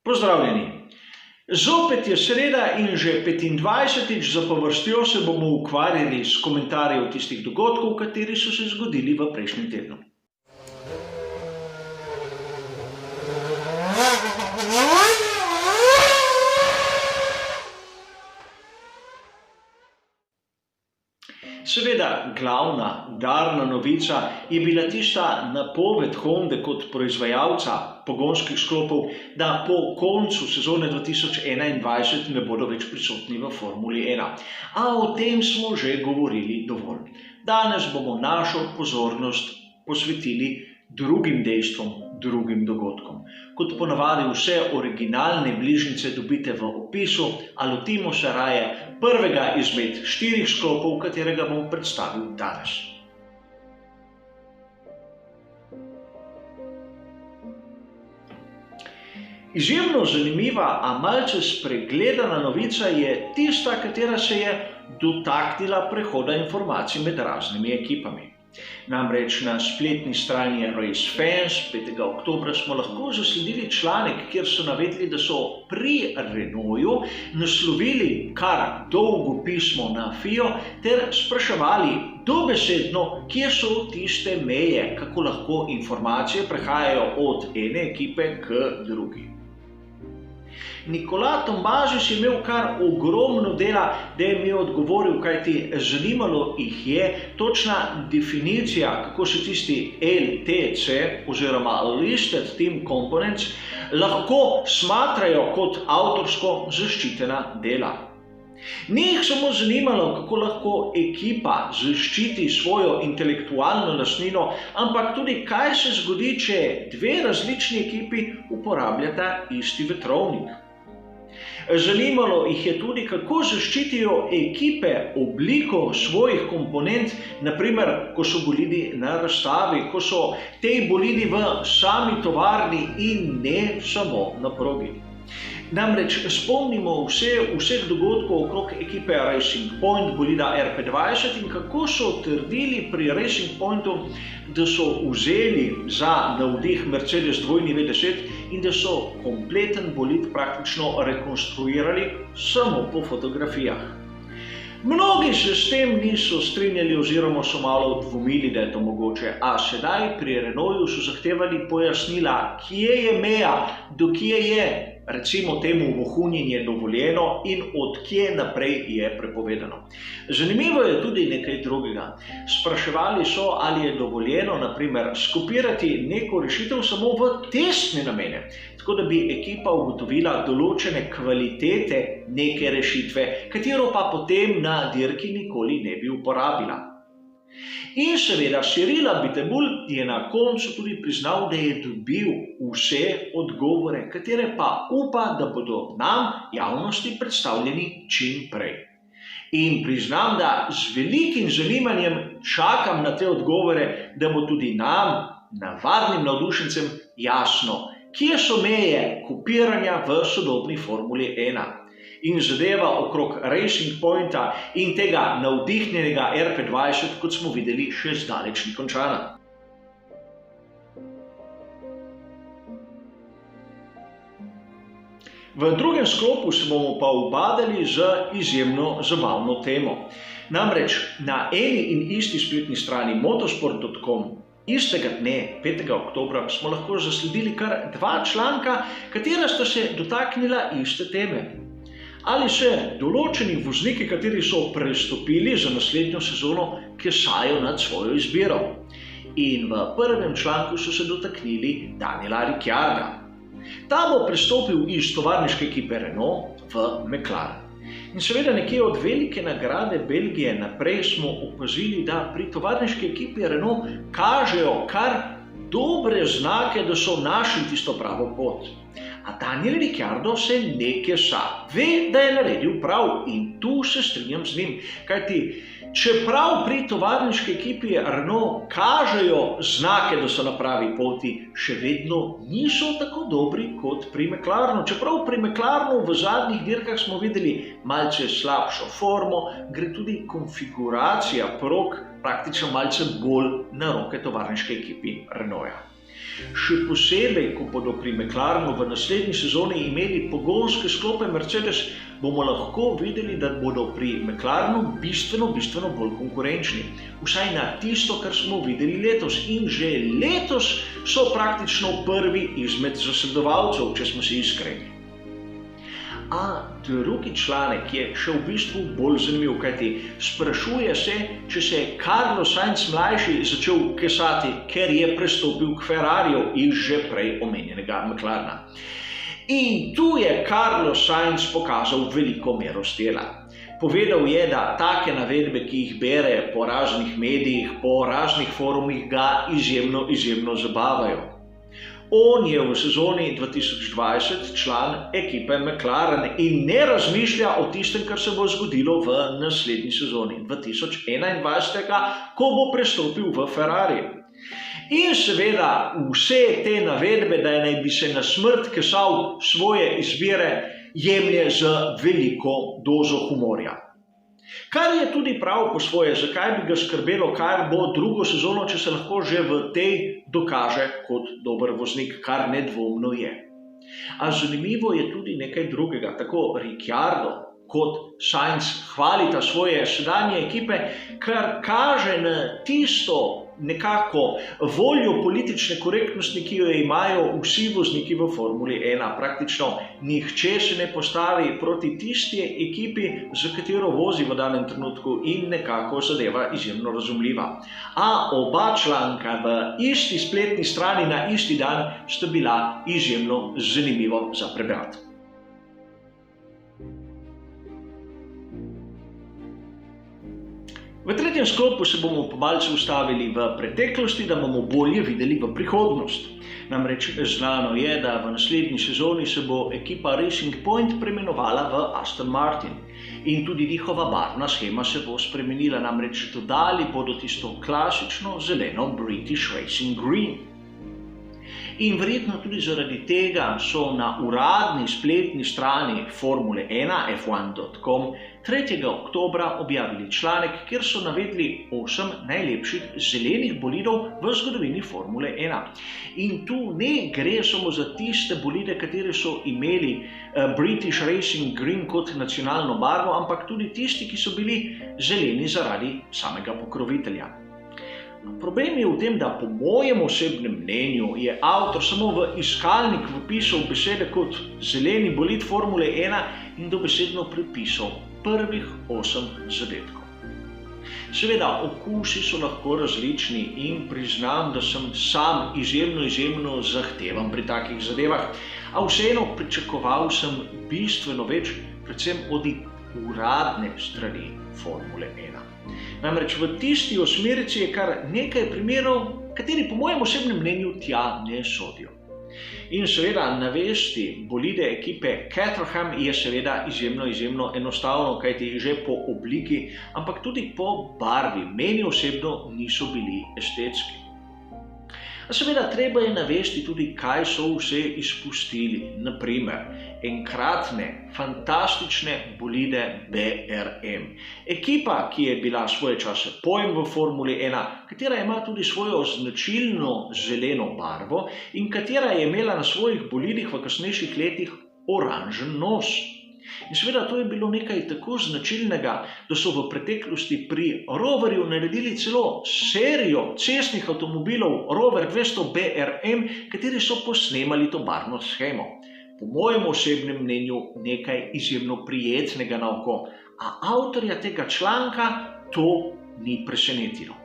Pozdravljeni! Zopet je sreda in že 25. zapovrstjo se bomo ukvarjali s komentarji tistih dogodkov, kateri so se zgodili v prejšnjem tednu. Seveda, glavna udarna novica je bila tista napoved Honde kot proizvajalca pogonskih sklopov, da po koncu sezone 2021 ne bodo več prisotni v Formuli 1. A o tem smo že govorili dovolj. Danes bomo našo pozornost posvetili drugim dejstvom, drugim dogodkom. Kot ponavadi vse originalne bližnjice dobite v opisu, a lotimo se raje prvega izmed 4 sklopov, katerega bom predstavil danes. Izjemno zanimiva, a malce spregledana novica je tista, katera se je dotaknila prehoda informacij med raznimi ekipami. Namreč na spletni strani RaceFans 5. oktobra smo lahko zasledili članek, kjer so navedli, da so pri Renaultu naslovili kar dolgo pismo na FIA ter spraševali dobesedno, kje so tiste meje, kako lahko informacije prehajajo od ene ekipe k drugi. Nicolas Tombazis je imel kar ogromno dela, da je mi odgovoril, kajti zanimalo jih je točna definicija, kako se tisti LTC oziroma Listed Team Components lahko smatrajo kot avtorsko zaščitena dela. Ni jih samo zanimalo, kako lahko ekipa zaščiti svojo intelektualno lastnino, ampak tudi, kaj se zgodi, če dve različni ekipi uporabljata isti vetrovnik. Zanimalo jih je tudi, kako zaščitijo ekipe obliko svojih komponent, naprimer, ko so bolidi na razstavi, ko so te bolidi v sami tovarni in ne samo na progi. Namreč spomnimo vseh dogodkov okrog ekipe Racing Point bolida RP20 in kako so trdili pri Racing Pointu, da so vzeli za navdih Mercedes 2V10 in da so kompleten bolid praktično rekonstruirali samo po fotografijah. Mnogi se s tem niso strinjali oziroma so malo dvomili, da je to mogoče, a sedaj pri Renaultu so zahtevali pojasnila, kje je meja, do kje je, recimo temu, vohunjenje dovoljeno in od kje naprej je prepovedano. Zanimivo je tudi nekaj drugega. Spraševali so, ali je dovoljeno, naprimer, skopirati neko rešitev samo v testne namene, tako da bi ekipa ugotovila določene kvalitete neke rešitve, katero pa potem na dirki nikoli ne bi uporabila. In seveda Cyril Abiteboul je na koncu tudi priznal, da je dobil vse odgovore, katere pa upa, da bodo nam, javnosti, predstavljeni čim prej. In priznam, da z velikim zanimanjem čakam na te odgovore, da bo tudi nam, navadnim navdušencem, jasno, kje so meje kopiranja v sodobni Formuli 1. In zadeva okrog Racing Pointa in tega navdihnjenega RP20, kot smo videli, še zdaleč ni končana. V drugem sklopu se bomo pa ubadali z izjemno zabavno temo. Namreč na eni in isti spletni strani motorsport.com istega dne, 5. oktobra, smo lahko zasledili kar 2 članka, katera sta se dotaknila iste teme. Ali se določeni vozniki, kateri so prestopili za naslednjo sezono, kesajo nad svojo izbiro. In v prvem članku so se dotaknili Daniela Ricciarda. Ta bo prestopil iz tovarniške ekipe Renault v McLaren. In seveda nekje od velike nagrade Belgije naprej smo opazili, da pri tovarniški ekipi Renault kažejo kar dobre znake, da so našli tisto pravo pot. A Daniel Ricciardo se ne kesa, ve, da je naredil prav in tu se strinjam z njim, kajti čeprav pri tovarniški ekipi Renault kažejo znake, da so na pravi poti, še vedno niso tako dobri kot pri McLarenu. Čeprav pri McLarenu v zadnjih dirkah smo videli malce slabšo formo, gre tudi konfiguracija prog praktično malce bolj na roke tovarniške ekipi Renaulta. Še posebej, ko bodo pri McLarenu v naslednji sezoni imeli pogonske sklope Mercedes, bomo lahko videli, da bodo pri McLarenu bistveno bolj konkurenčni. Vsaj na tisto, kar smo videli letos. In že letos so praktično prvi izmed zasledovalcev, če smo si iskreni. A drugi članek je še v bistvu bolj zanimiv, kajti sprašuje se, če se je Carlos Sainz mlajši začel kesati, ker je prestopil k Ferrariju iz že prej omenjenega McLarena. In tu je Carlos Sainz pokazal veliko mero stila. Povedal je, da take navedbe, ki jih bere po raznih medijih, po raznih forumih, ga izjemno zabavajo. On je v sezoni 2020 član ekipe McLaren in ne razmišlja o tistem, kar se bo zgodilo v naslednji sezoni 2021, ko bo prestopil v Ferrari. In seveda vse te navedbe, da naj bi se na smrt kesal svoje izbire, jemlje z veliko dozo humorja. Kar je tudi prav po svoje, zakaj bi ga skrbelo, kar bo drugo sezono, če se lahko že v tej dokaže kot dober voznik, kar nedvomno je. A zanimivo je tudi nekaj drugega. Tako Ricciardo kot Sainz hvalita svoje sedanje ekipe, kar kaže na tisto nekako voljo politične korektnosti, ki jo imajo vsi vozniki v Formuli 1. Praktično nihče se ne postavi proti tisti ekipi, za katero vozi v danem trenutku in nekako zadeva izjemno razumljiva. A oba članka v isti spletni strani na isti dan sta bila izjemno zanimivo za prebrati. V tretjem sklopu se bomo malce ustavili v preteklosti, da bomo bolje videli v prihodnost. Namreč znano je, da v naslednji sezoni se bo ekipa Racing Point preimenovala v Aston Martin. In tudi njihova barvna shema se bo spremenila, namreč dodali bodo tisto klasično zeleno British Racing Green. In verjetno tudi zaradi tega so na uradni spletni strani Formule 1 f1.com 3. oktobra objavili članek, kjer so navedli 8 najlepših zelenih bolidov v zgodovini Formule 1. In tu ne gre samo za tiste bolide, katere so imeli British Racing Green kot nacionalno barvo, ampak tudi tisti, ki so bili zeleni zaradi samega pokrovitelja. Problem je v tem, da po mojem osebnem mnenju je avtor samo v iskalnik vpisal besede kot zeleni bolid Formule 1 in dobesedno prepisal prvih 8 zadetkov. Seveda, okusi so lahko različni in priznam, da sem sam izjemno zahtevan pri takih zadevah, a vseeno pričakoval sem bistveno več, predvsem od uradne strani Formule 1. Namreč v tisti osmerici je kar nekaj primerov, kateri po mojem osebnem mnenju tja ne sodijo. In seveda navesti bolide ekipe Caterham je seveda izjemno enostavno, kajti že po obliki, ampak tudi po barvi meni osebno niso bili estetski. A seveda treba je navesti tudi, kaj so vse izpustili. Naprimer, enkratne, fantastične bolide BRM. Ekipa, ki je bila svoje čase pojem v Formuli 1, katera ima tudi svojo značilno zeleno barvo in katera je imela na svojih bolidih v kasnejših letih oranžen nos. In seveda to je bilo nekaj tako značilnega, da so v preteklosti pri Roverju naredili celo serijo cestnih avtomobilov Rover 200 BRM, kateri so posnemali to barvno shemo. Po mojem osebnem mnenju nekaj izjemno prijetnega na oko, a avtorja tega članka to ni presenetilo.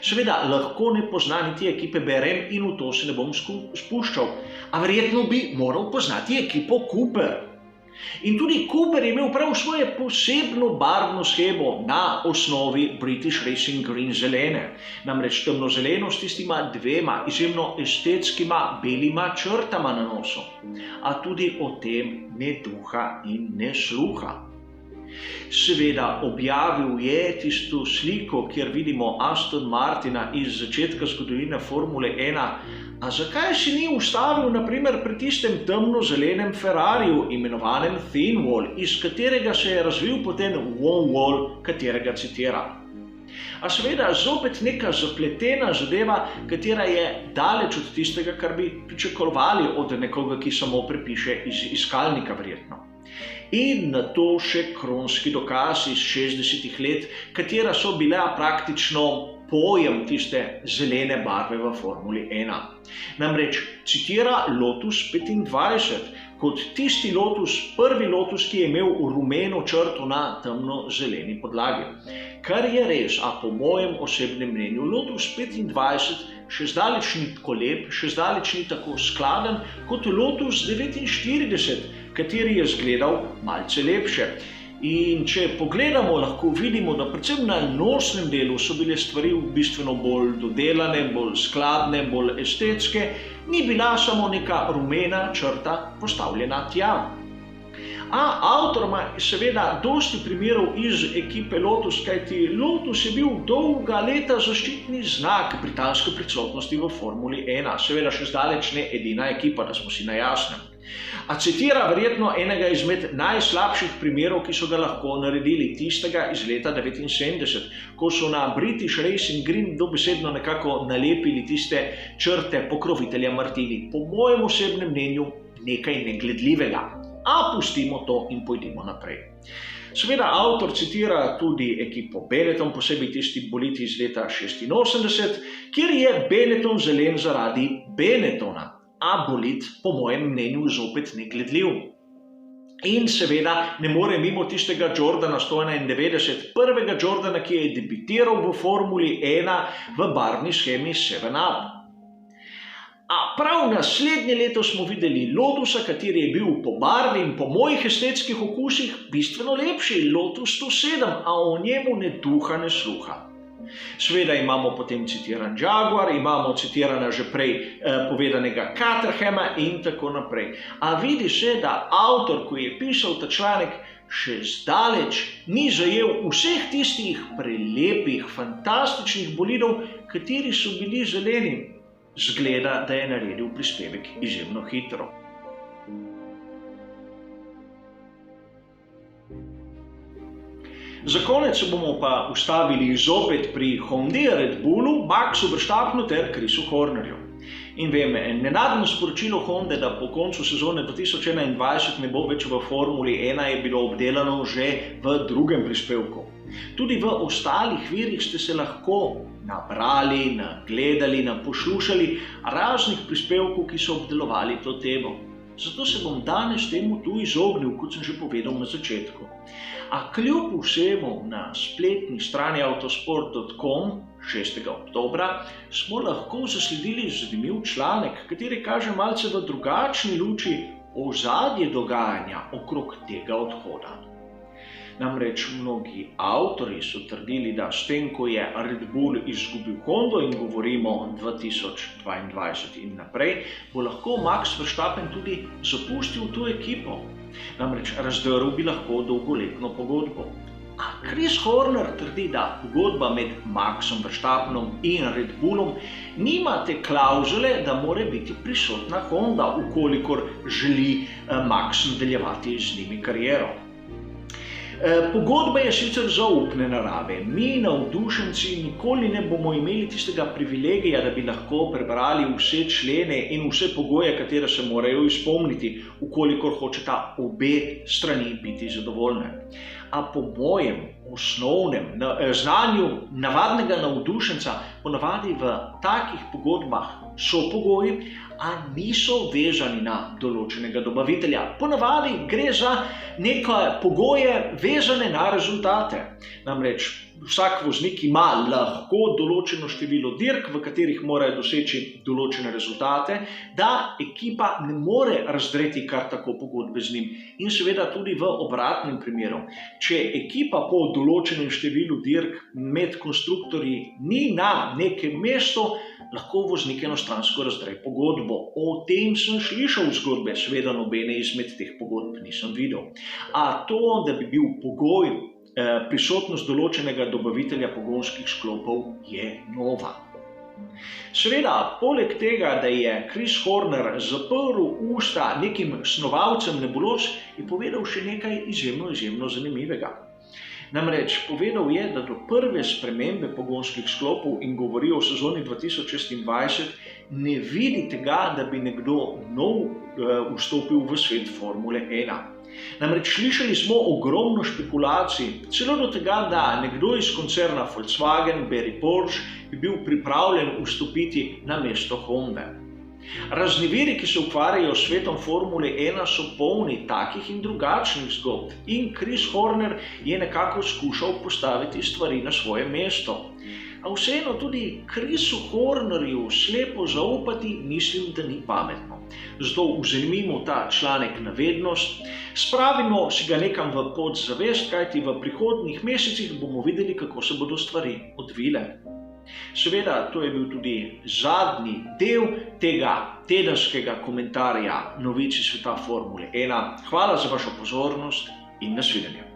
Seveda lahko ne pozna niti ekipe BRM in v to se ne bom spuščal, a verjetno bi moral poznati ekipo Cooper. In tudi Cooper je imel prav svoje posebno barvno shemo na osnovi British Racing Green zelene. Namreč temnozeleno s tistima dvema izjemno estetskima belima črtama na nosu. A tudi o tem ne duha in ne sluha. Seveda objavil je tisto sliko, kjer vidimo Aston Martina iz začetka zgodovine Formule 1, a zakaj se ni ustavil naprimer pri tistem temno-zelenem Ferrariju, imenovanem Thin Wall, iz katerega se je razvil potem One Wall, katerega citira. A seveda zopet neka zapletena zadeva, katera je daleč od tistega, kar bi pričakovali od nekoga, ki samo prepiše iz iskalnika verjetno. In na to še kronski dokaz iz 60 let, katera so bila praktično pojem tiste zelene barve v Formuli 1. Namreč citira Lotus 25 kot tisti Lotus, prvi Lotus, ki je imel rumeno črto na temno-zeleni podlagi. Kar je res, a po mojem osebnem mnenju, Lotus 25 še zdaleč ni tako lep, še zdaleč ni tako skladen kot Lotus 49, kateri je izgledal malce lepše. In če pogledamo, lahko vidimo, da predvsem na nosnem delu so bile stvari bistveno bolj dodelane, bolj skladne, bolj estetske, ni bila samo neka rumena črta postavljena tja. A avtor ima seveda dosti primerov iz ekipe Lotus, kajti Lotus je bil dolga leta zaščitni znak britanske prisotnosti v Formuli 1, seveda še zdaleč ne edina ekipa, da smo si na jasnem. A citira verjetno enega izmed najslabših primerov, ki so ga lahko naredili, tistega iz leta 1979, ko so na British Racing Green dobesedno nekako nalepili tiste črte pokrovitelja Martini. Po mojem osebnem mnenju nekaj negledljivega. A pustimo to in pojdimo naprej. Seveda avtor citira tudi ekipo Benetton, posebej tisti bolidi iz leta 86, kjer je Benetton zelen zaradi Benettona. A bolid, po mojem mnenju, zopet negledljiv. In seveda ne more mimo tistega Jordana 191, prvega Jordana, ki je debitiral v Formuli 1 v barvni shemi 7up. A prav naslednje leto smo videli Lotusa, kateri je bil po barvi in po mojih estetskih okusih bistveno lepši, Lotus 107, a o njemu ne duha ne sluha. Seveda imamo potem citiran Jaguar, imamo citirana že prej povedanega Caterhama in tako naprej. A vidi se, da avtor, ko je pisal ta članek, še zdaleč ni zajel vseh tistih prelepih, fantastičnih bolidov, kateri so bili zeleni. Zgleda, da je naredil prispevek izjemno hitro. Za konec se bomo pa ustavili zopet pri Hondi, Red Bullu, Maxu Verstappenu ter Chrisu Hornerju. In vem, nenadno sporočilo Honde, da po koncu sezone 2021 ne bo več v Formuli 1, je bilo obdelano že v drugem prispevku. Tudi v ostalih virih ste se lahko nabrali, nagledali, poslušali raznih prispevkov, ki so obdelovali to temo. Zato se bom danes temu tu izognil, kot sem že povedal na začetku. A kljub vsemu na spletni strani autosport.com 6. oktobra smo lahko zasledili zanimiv članek, kateri kaže malce v drugačni luči ozadje dogajanja okrog tega odhoda. Namreč mnogi avtorji so trdili, da s tem, ko je Red Bull izgubil Hondo in govorimo 2022 in naprej, bo lahko Max Verstappen tudi zapustil to ekipo. Namreč razdrl bi lahko dolgoletno pogodbo. A Chris Horner trdi, da pogodba med Maxom Verstappenom in Red Bullom nima te klauzule, da mora biti prisotna Honda, ukolikor želi Max nadaljevati z njimi kariero. Pogodba je sicer zaupne narave. Mi, navdušenci, nikoli ne bomo imeli tistega privilegija, da bi lahko prebrali vse člene in vse pogoje, katere se morajo izpolniti, ukolikor hočeta obe strani biti zadovoljne. A po mojem osnovnem znanju navadnega navdušenca ponavadi v takih pogodbah so pogoji, a niso vezani na določenega dobavitelja. Ponavadi gre za neke pogoje vezane na rezultate. Namreč vsak voznik ima lahko določeno število dirk, v katerih morajo doseči določene rezultate, da ekipa ne more razdreti kar tako pogodbe z njim. In seveda tudi v obratnem primeru. Če ekipa po določenem številu dirk med konstruktorji ni na nekem mestu, lahko voznik enostransko razdre pogodbo. O tem sem slišal zgodbe, seveda nobene izmed teh pogodb nisem videl. A to, da bi bil pogoj prisotnost določenega dobavitelja pogonskih sklopov, je nova. Seveda, poleg tega, da je Chris Horner zaprl usta nekim snovalcem nebuloz, je povedal še nekaj izjemno zanimivega. Namreč povedal je, da do prve spremembe pogonskih sklopov in govori o sezoni 2026 ne vidi tega, da bi nekdo nov vstopil v svet Formule 1. Namreč slišali smo ogromno špekulacij, celo do tega, da nekdo iz koncerna Volkswagen, Barry Porsche, bi bil pripravljen vstopiti na mesto Honde. Razni viri, ki se ukvarjajo s svetom Formule 1, so polni takih in drugačnih zgodb in Chris Horner je nekako skušal postaviti stvari na svoje mesto. A vseeno tudi Chrisu Hornerju slepo zaupati mislim, da ni pametno. Zato vzemimo ta članek na vednost, spravimo si ga nekam v podzavest, kajti v prihodnjih mesecih bomo videli, kako se bodo stvari odvile. Seveda, to je bil tudi zadnji del tega tedenskega komentarja novic iz sveta Formule 1. Hvala za vašo pozornost in nasvidenje.